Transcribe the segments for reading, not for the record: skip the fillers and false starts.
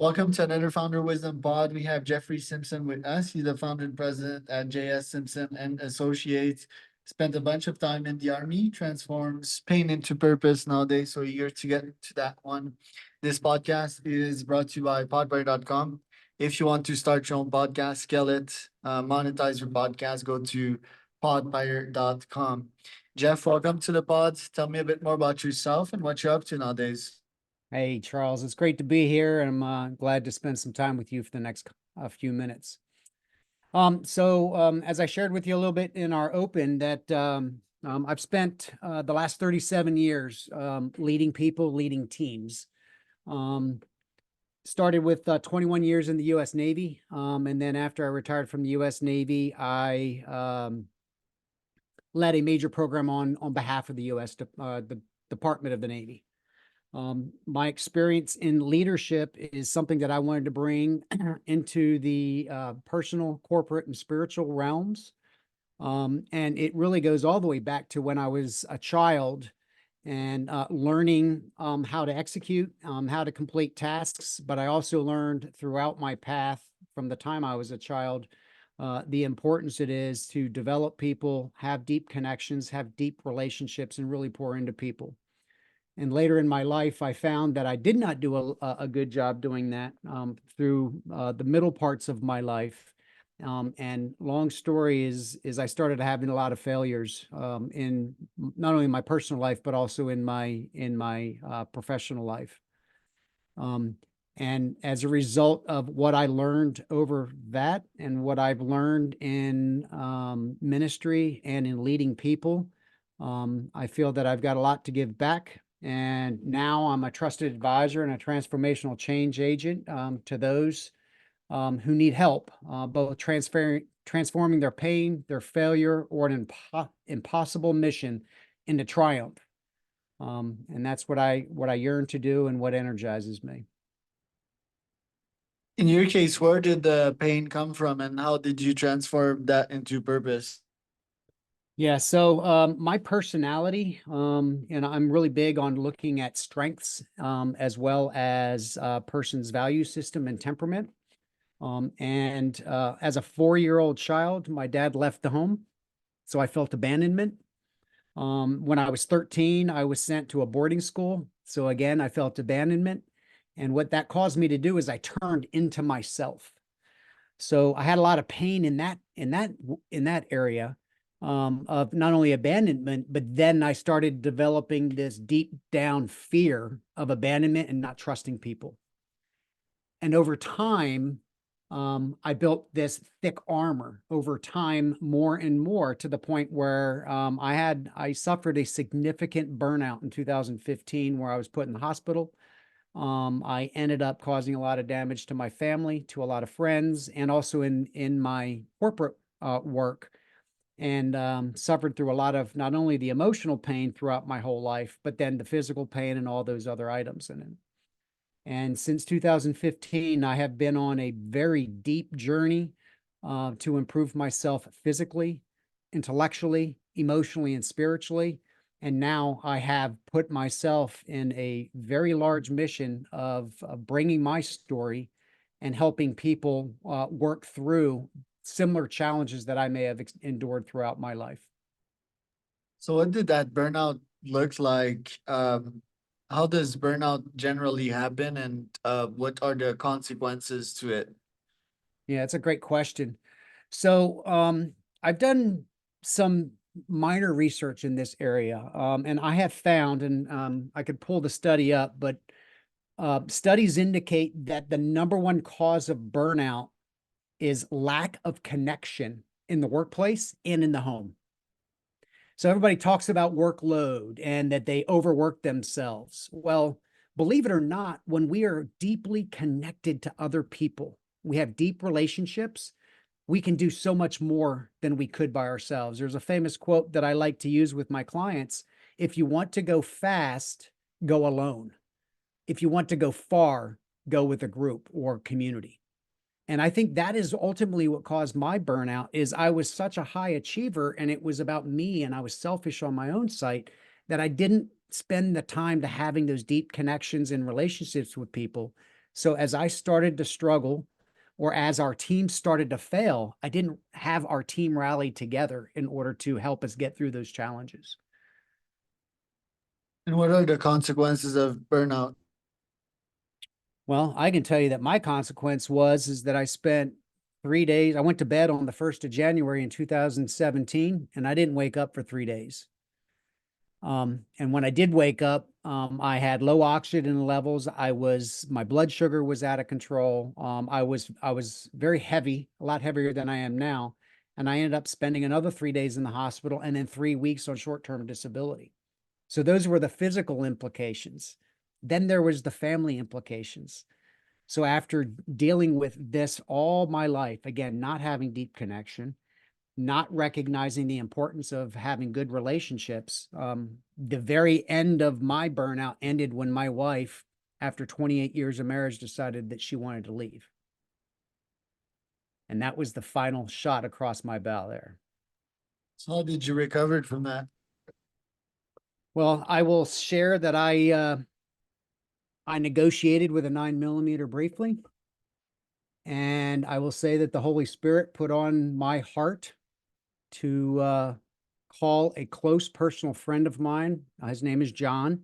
Welcome to another Founder Wisdom Pod. We have Jeffrey Simpson with us. He's the founder and president at JS Simpson and Associates. Spent a bunch of time in the army, transforms pain into purpose nowadays. So eager to get to that one. This podcast is brought to you by podbuyer.com. If you want to start your own podcast, scale it, monetize your podcast, go to podbuyer.com. Jeff, welcome to the pod. Tell me a bit more about yourself and what you're up to nowadays. Hey, Charles, it's great to be here, and I'm glad to spend some time with you for the next few minutes. As I shared with you a little bit in our open, that I've spent the last 37 years leading people, leading teams. Started with 21 years in the U.S. Navy, and then after I retired from the U.S. Navy, I led a major program on behalf of the U.S. The Department of the Navy. My experience in leadership is something that I wanted to bring into the personal, corporate, and spiritual realms. And it really goes all the way back to when I was a child and learning how to execute, how to complete tasks. But I also learned throughout my path from the time I was a child, the importance it is to develop people, have deep connections, have deep relationships, and really pour into people. And later in my life, I found that I did not do a good job doing that through the middle parts of my life. And long story is I started having a lot of failures in not only my personal life, but also in my professional life. And as a result of what I learned over that and what I've learned in ministry and in leading people, I feel that I've got a lot to give back. And now I'm a trusted advisor and a transformational change agent to those who need help, both transforming their pain, their failure, or an impossible mission into triumph. And that's what I yearn to do and what energizes me. In your case, where did the pain come from and how did you transform that into purpose? Yeah, so my personality, and I'm really big on looking at strengths as well as a person's value system and temperament. As a 4-year-old child, my dad left the home, so I felt abandonment. When I was 13, I was sent to a boarding school. So again, I felt abandonment. And what that caused me to do is I turned into myself. So I had a lot of pain in that area of not only abandonment, but then I started developing this deep down fear of abandonment and not trusting people. And over time, I built this thick armor over time, more and more, to the point where I suffered a significant burnout in 2015, where I was put in the hospital. I ended up causing a lot of damage to my family, to a lot of friends, and also in my corporate work, and suffered through a lot of not only the emotional pain throughout my whole life, but then the physical pain and all those other items in it. And since 2015, I have been on a very deep journey to improve myself physically, intellectually, emotionally, and spiritually. And now I have put myself in a very large mission of bringing my story and helping people work through similar challenges that I may have endured throughout my life. So what did that burnout look like? How does burnout generally happen and what are the consequences to it? Yeah, it's a great question. So I've done some minor research in this area, and I have found, and I could pull the study up, but studies indicate that the number one cause of burnout is lack of connection in the workplace and in the home. So everybody talks about workload and that they overwork themselves. Well, believe it or not, when we are deeply connected to other people, we have deep relationships, we can do so much more than we could by ourselves. There's a famous quote that I like to use with my clients: if you want to go fast, go alone. If you want to go far, go with a group or community. And I think that is ultimately what caused my burnout. Is I was such a high achiever and it was about me and I was selfish on my own site that I didn't spend the time to having those deep connections and relationships with people So as I started to struggle, or as our team started to fail, I didn't have our team rally together in order to help us get through those challenges. And what are the consequences of burnout? Well, I can tell you that my consequence was is that I spent 3 days. I went to bed on the 1st of January in 2017, and I didn't wake up for 3 days. And when I did wake up, I had low oxygen levels. My blood sugar was out of control. I was very heavy, a lot heavier than I am now. And I ended up spending another 3 days in the hospital and then 3 weeks on short-term disability. So those were the physical implications. Then there was the family implications. So after dealing with this all my life, again, not having deep connection, not recognizing the importance of having good relationships. The very end of my burnout ended when my wife, after 28 years of marriage, decided that she wanted to leave. And that was the final shot across my bow there. So how did you recover from that? Well, I will share that I negotiated with a 9mm briefly. And I will say that the Holy Spirit put on my heart to call a close personal friend of mine. His name is John.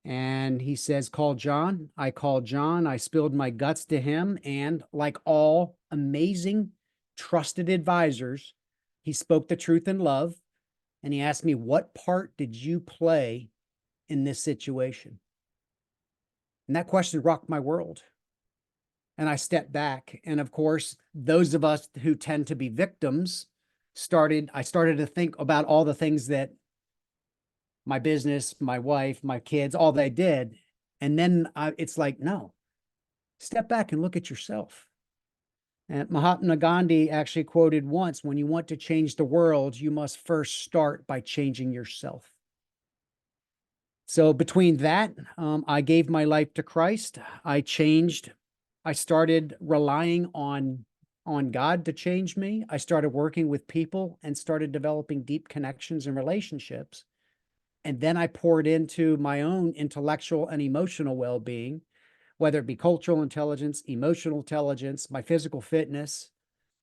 And he says, call John. I called John. I spilled my guts to him. And like all amazing, trusted advisors, he spoke the truth in love. And he asked me, what part did you play in this situation? And that question rocked my world. And I stepped back. And of course, those of us who tend to be victims I started to think about all the things that my business, my wife, my kids, all they did. And then it's like, no, step back and look at yourself. And Mahatma Gandhi actually quoted once, when you want to change the world, you must first start by changing yourself. So between that, I gave my life to Christ. I changed. I started relying on God to change me. I started working with people and started developing deep connections and relationships. And then I poured into my own intellectual and emotional well-being, whether it be cultural intelligence, emotional intelligence, my physical fitness.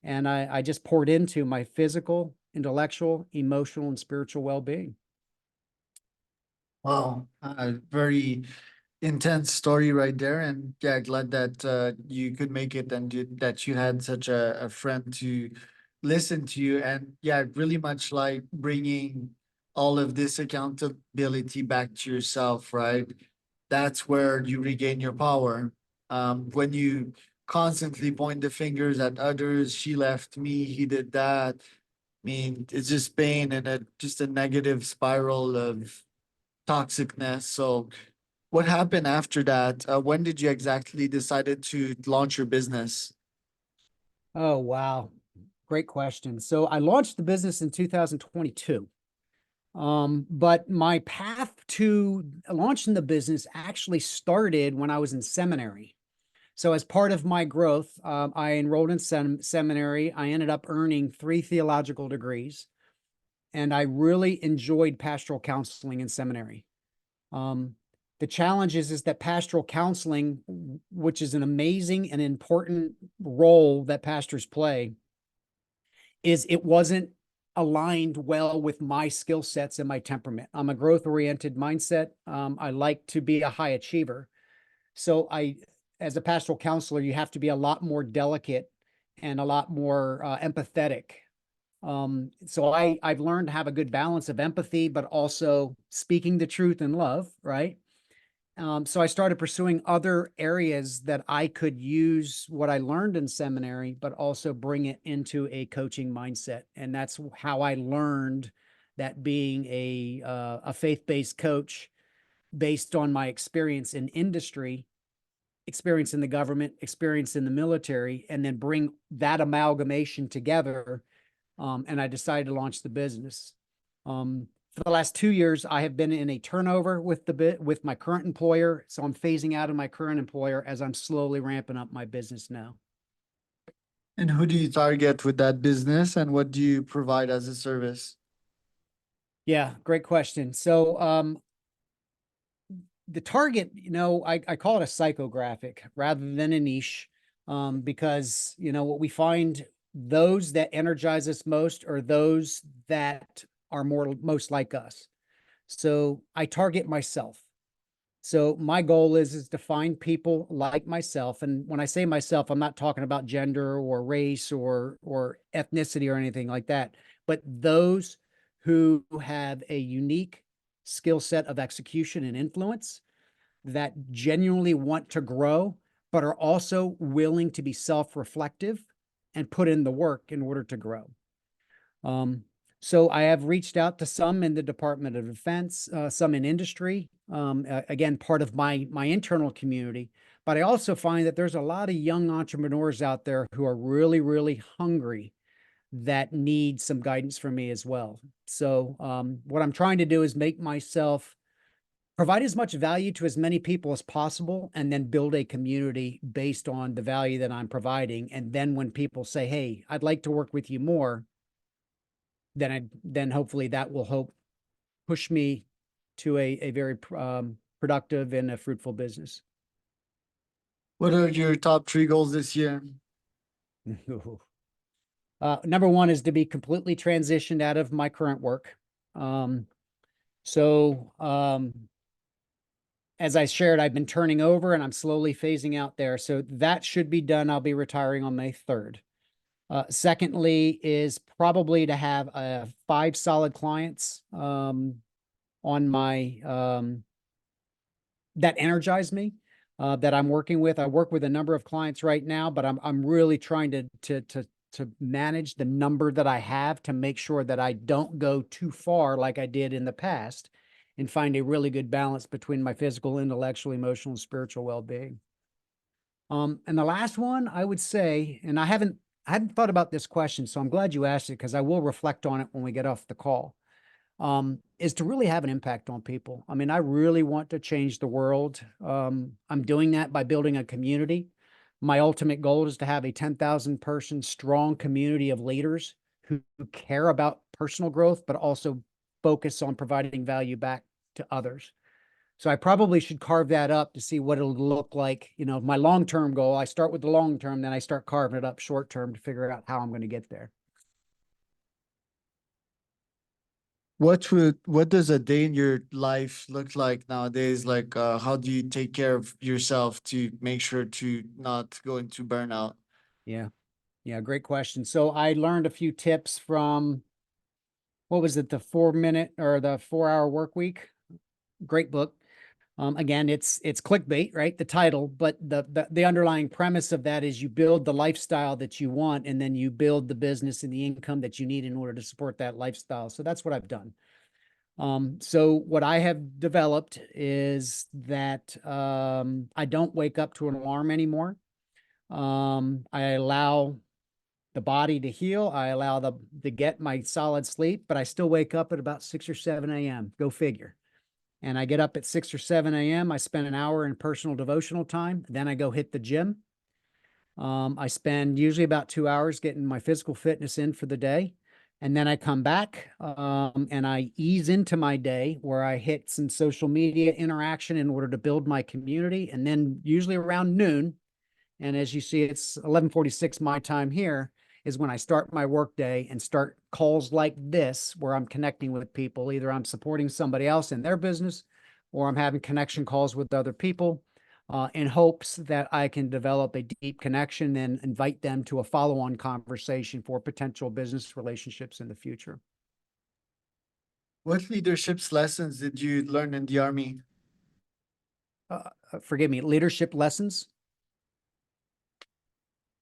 And I just poured into my physical, intellectual, emotional, and spiritual well-being. Wow, very intense story right there. And yeah, glad that you could make it and that you had such a friend to listen to you. And yeah, really much like bringing all of this accountability back to yourself, right? That's where you regain your power. When you constantly point the fingers at others, she left me, he did that. I mean, it's just pain and just a negative spiral of toxicness. So what happened after that? When did you exactly decided to launch your business? Oh, wow. Great question. So I launched the business in 2022. But my path to launching the business actually started when I was in seminary. So as part of my growth, I enrolled in seminary. I ended up earning 3 theological degrees, and I really enjoyed pastoral counseling in seminary. Um, the challenge is that pastoral counseling, which is an amazing and important role that pastors play, it wasn't aligned well with my skill sets and my temperament. I'm a growth-oriented mindset. I like to be a high achiever. So as a pastoral counselor, you have to be a lot more delicate and a lot more empathetic. So I've learned to have a good balance of empathy, but also speaking the truth in love, right? So I started pursuing other areas that I could use what I learned in seminary, but also bring it into a coaching mindset. And that's how I learned that being a faith-based coach, based on my experience in industry, experience in the government, experience in the military, and then bring that amalgamation together. And I decided to launch the business. For the last 2 years, I have been in a turnover with my current employer. So I'm phasing out of my current employer as I'm slowly ramping up my business now. And who do you target with that business and what do you provide as a service? Yeah, great question. So the target, I call it a psychographic rather than a niche, because, what we find, those that energize us most are those that are most like us. So I target myself. So my goal is to find people like myself. And when I say myself, I'm not talking about gender or race or ethnicity or anything like that, but those who have a unique skill set of execution and influence, that genuinely want to grow, but are also willing to be self-reflective and put in the work in order to grow. So I have reached out to some in the Department of Defense, some in industry, again, part of my internal community. But I also find that there's a lot of young entrepreneurs out there who are really, really hungry, that need some guidance from me as well. So what I'm trying to do is make myself provide as much value to as many people as possible, and then build a community based on the value that I'm providing. And then when people say, "Hey, I'd like to work with you more," then hopefully that will push me to a very productive and a fruitful business. What are your top 3 goals this year? Number one is to be completely transitioned out of my current work. So as I shared, I've been turning over and I'm slowly phasing out there. So that should be done. I'll be retiring on May 3rd. Secondly is probably to have 5 solid clients on my that energize me, that I'm working with. I work with a number of clients right now, but I'm really trying to manage the number that I have, to make sure that I don't go too far like I did in the past, and find a really good balance between my physical, intellectual, emotional, and spiritual well-being. And the last one I would say, and I hadn't thought about this question, so I'm glad you asked it, because I will reflect on it when we get off the call, is to really have an impact on people. I mean, I really want to change the world. I'm doing that by building a community. My ultimate goal is to have a 10,000 person strong community of leaders who care about personal growth, but also focus on providing value back to others. So I probably should carve that up to see what it'll look like. My long-term goal, I start with the long-term, then I start carving it up short-term to figure out how I'm going to get there. What does a day in your life look like nowadays? Like, how do you take care of yourself to make sure to not go into burnout? Yeah. Yeah. Great question. So I learned a few tips from, what was it? The 4 minute or the 4 hour work week. Great book. Again, it's clickbait, right? The title, but the underlying premise of that is you build the lifestyle that you want, and then you build the business and the income that you need in order to support that lifestyle. So that's what I've done. So what I have developed is that I don't wake up to an alarm anymore. I allow the body to heal. I allow to get my solid sleep, but I still wake up at about 6 or 7 a.m. Go figure. And I get up at 6 or 7 a.m. I spend an hour in personal devotional time. Then I go hit the gym. I spend usually about 2 hours getting my physical fitness in for the day. And then I come back and I ease into my day, where I hit some social media interaction in order to build my community. And then usually around noon, and as you see, it's 11:46 my time here, is when I start my workday and start calls like this, where I'm connecting with people. Either I'm supporting somebody else in their business, or I'm having connection calls with other people in hopes that I can develop a deep connection and invite them to a follow-on conversation for potential business relationships in the future. What leadership's lessons did you learn in the army? Forgive me, leadership lessons.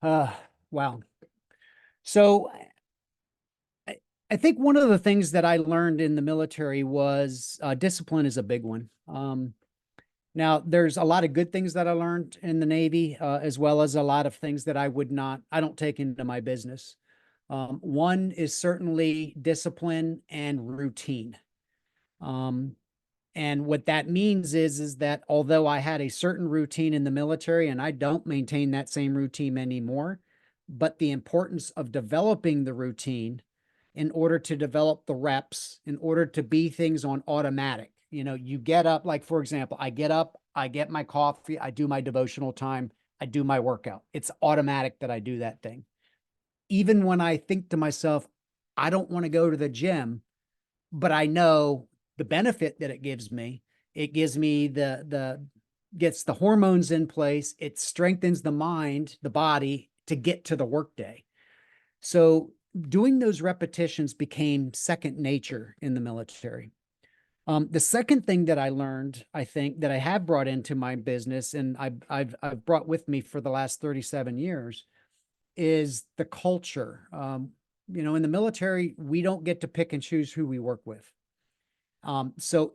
Wow. So I think one of the things that I learned in the military was discipline is a big one. Now, there's a lot of good things that I learned in the Navy, as well as a lot of things that I don't take into my business. One is certainly discipline and routine. And what that means is that although I had a certain routine in the military, and I don't maintain that same routine anymore, but the importance of developing the routine in order to develop the reps, in order to be things on automatic. You know, you get up, like, for example, I get up, I get my coffee, I do my devotional time, I do my workout. It's automatic that I do that thing. Even when I think to myself, I don't want to go to the gym, but I know the benefit that it gives me. It gives me gets the hormones in place. It strengthens the mind, the body to get to the workday. So doing those repetitions became second nature in the military. The second thing that I learned, I think, that I have brought into my business and I've brought with me for the last 37 years is the culture. You know, in the military, we don't get to pick and choose who we work with. So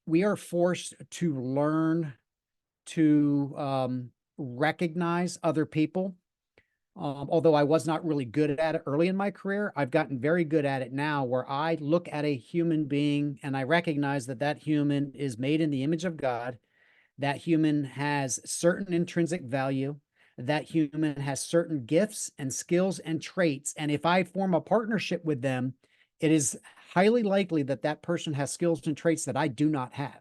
we are forced to learn to recognize other people. Although I was not really good at it early in my career, I've gotten very good at it now where I look at a human being and I recognize that that human is made in the image of God. That human has certain intrinsic value. That human has certain gifts and skills and traits. And if I form a partnership with them, it is highly likely that that person has skills and traits that I do not have.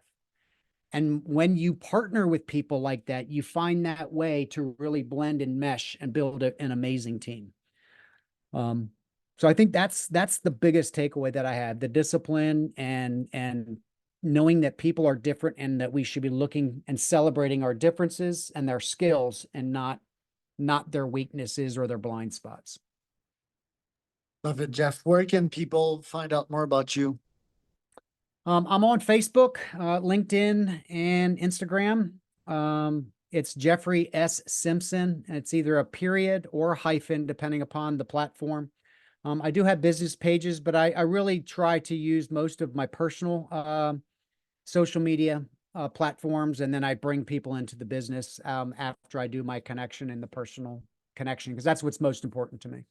And when you partner with people like that, you find that way to really blend and mesh and build an amazing team. So I think that's the biggest takeaway that I had: the discipline and knowing that people are different and that we should be looking and celebrating our differences and their skills and not their weaknesses or their blind spots. Love it, Jeff. Where can people find out more about you? I'm on Facebook, LinkedIn, and Instagram. It's Jeffrey S. Simpson. It's either a period or a hyphen, depending upon the platform. I do have business pages, but I really try to use most of my personal social media platforms, and then I bring people into the business after I do my connection and the personal connection, because that's what's most important to me.